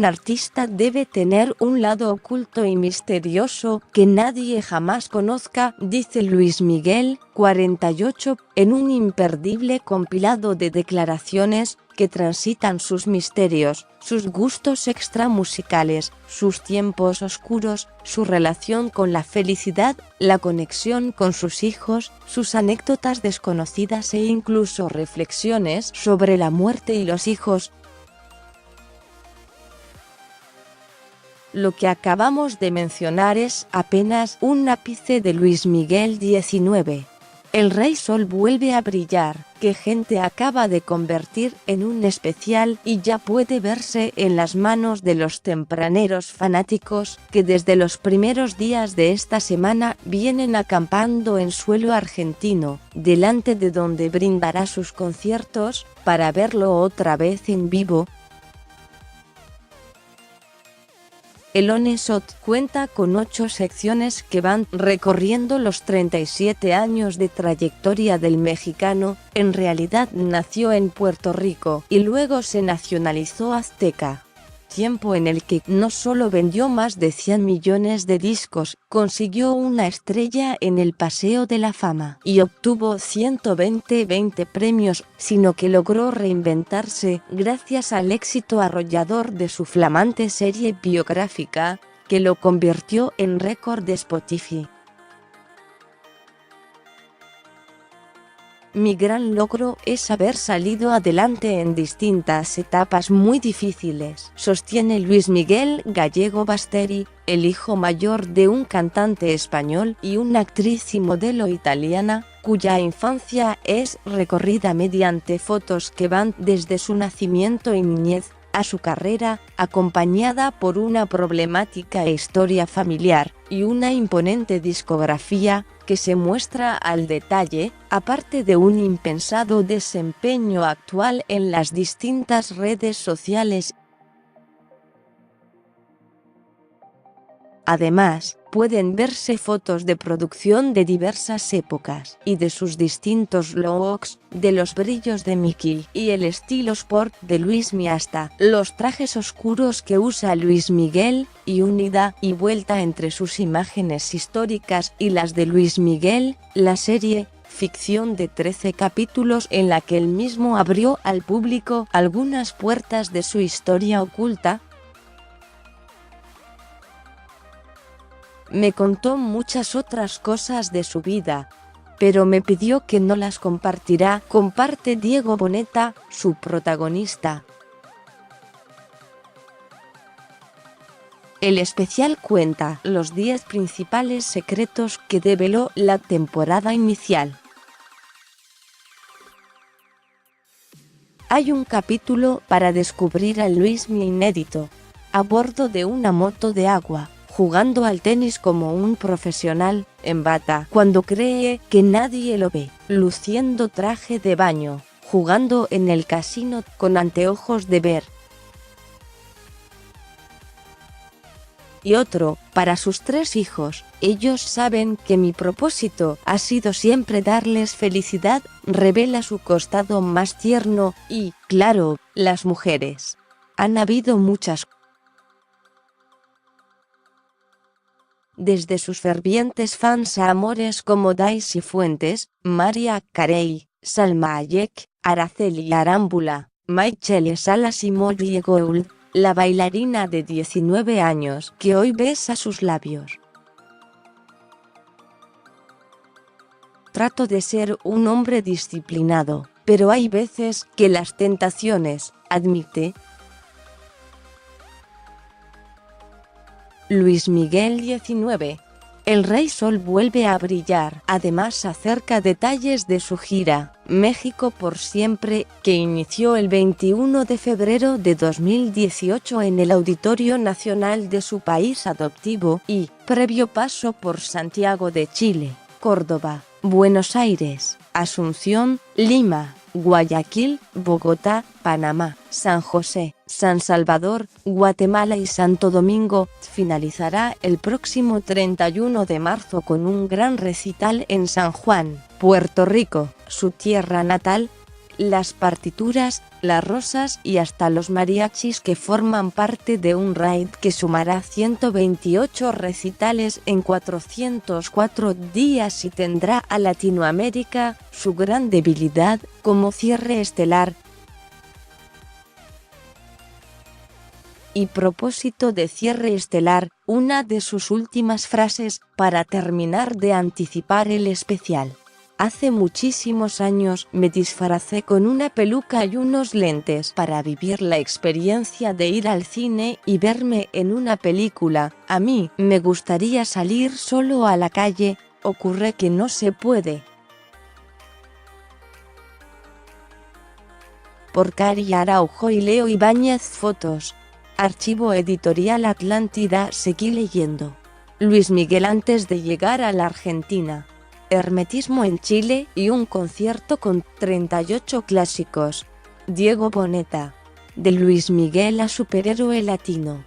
un artista debe tener un lado oculto y misterioso que nadie jamás conozca, dice Luis Miguel, 48, en un imperdible compilado de declaraciones que transitan sus misterios, sus gustos extramusicales, sus tiempos oscuros, su relación con la felicidad, la conexión con sus hijos, sus anécdotas desconocidas e incluso reflexiones sobre la muerte y los hijos. Lo que acabamos de mencionar es apenas un ápice de Luis Miguel 19. El Rey Sol vuelve a brillar, que gente acaba de convertir en un especial y ya puede verse en las manos de los tempraneros fanáticos que desde los primeros días de esta semana vienen acampando en suelo argentino, delante de donde brindará sus conciertos, para verlo otra vez en vivo. El One Shot cuenta con 8 secciones que van recorriendo los 37 años de trayectoria del mexicano. En realidad nació en Puerto Rico y luego se nacionalizó azteca. Tiempo en el que no solo vendió más de 100 millones de discos, consiguió una estrella en el Paseo de la Fama y obtuvo 120 premios, sino que logró reinventarse gracias al éxito arrollador de su flamante serie biográfica, que lo convirtió en récord de Spotify. Mi gran logro es haber salido adelante en distintas etapas muy difíciles, sostiene Luis Miguel Gallego Basteri, el hijo mayor de un cantante español y una actriz y modelo italiana, cuya infancia es recorrida mediante fotos que van desde su nacimiento y niñez a su carrera, acompañada por una problemática historia familiar y una imponente discografía que se muestra al detalle, aparte de un impensado desempeño actual en las distintas redes sociales. Además, pueden verse fotos de producción de diversas épocas y de sus distintos looks, de los brillos de Mickey y el estilo sport de Luismi hasta los trajes oscuros que usa Luis Miguel, y un ida y vuelta entre sus imágenes históricas y las de Luis Miguel, la serie ficción de 13 capítulos en la que él mismo abrió al público algunas puertas de su historia oculta. Me contó muchas otras cosas de su vida, pero me pidió que no las compartirá, comparte Diego Boneta, su protagonista. El especial cuenta los 10 principales secretos que develó la temporada inicial. Hay un capítulo para descubrir a Luismi inédito, a bordo de una moto de agua, jugando al tenis como un profesional, en bata, cuando cree que nadie lo ve, luciendo traje de baño, jugando en el casino con anteojos de ver. Y otro, para sus 3 hijos, ellos saben que mi propósito ha sido siempre darles felicidad, revela su costado más tierno, y, claro, las mujeres. Han habido muchas. Desde sus fervientes fans a amores como Daisy Fuentes, María Carey, Salma Hayek, Araceli Arámbula, Michelle Salas y Molly Gould, la bailarina de 19 años que hoy besa sus labios. Trato de ser un hombre disciplinado, pero hay veces que las tentaciones, admite. Luis Miguel 19. El Rey Sol vuelve a brillar. Además acerca detalles de su gira, México por siempre, que inició el 21 de febrero de 2018 en el Auditorio Nacional de su país adoptivo y, previo paso por Santiago de Chile, Córdoba, Buenos Aires, Asunción, Lima, Guayaquil, Bogotá, Panamá, San José, San Salvador, Guatemala y Santo Domingo. Finalizará el próximo 31 de marzo con un gran recital en San Juan, Puerto Rico, su tierra natal. las partituras, las rosas y hasta los mariachis que forman parte de un raid que sumará 128 recitales en 404 días y tendrá a Latinoamérica, su gran debilidad, como cierre estelar. Y propósito de cierre estelar, una de sus últimas frases, para terminar de anticipar el especial. Hace muchísimos años me disfracé con una peluca y unos lentes para vivir la experiencia de ir al cine y verme en una película. A mí me gustaría salir solo a la calle, ocurre que no se puede. Por Cari Araujo y Leo Ibáñez Fotos. Archivo Editorial Atlántida. Seguí leyendo. Luis Miguel antes de llegar a la Argentina. Hermetismo en Chile y un concierto con 38 clásicos. Diego Boneta. De Luis Miguel a superhéroe latino.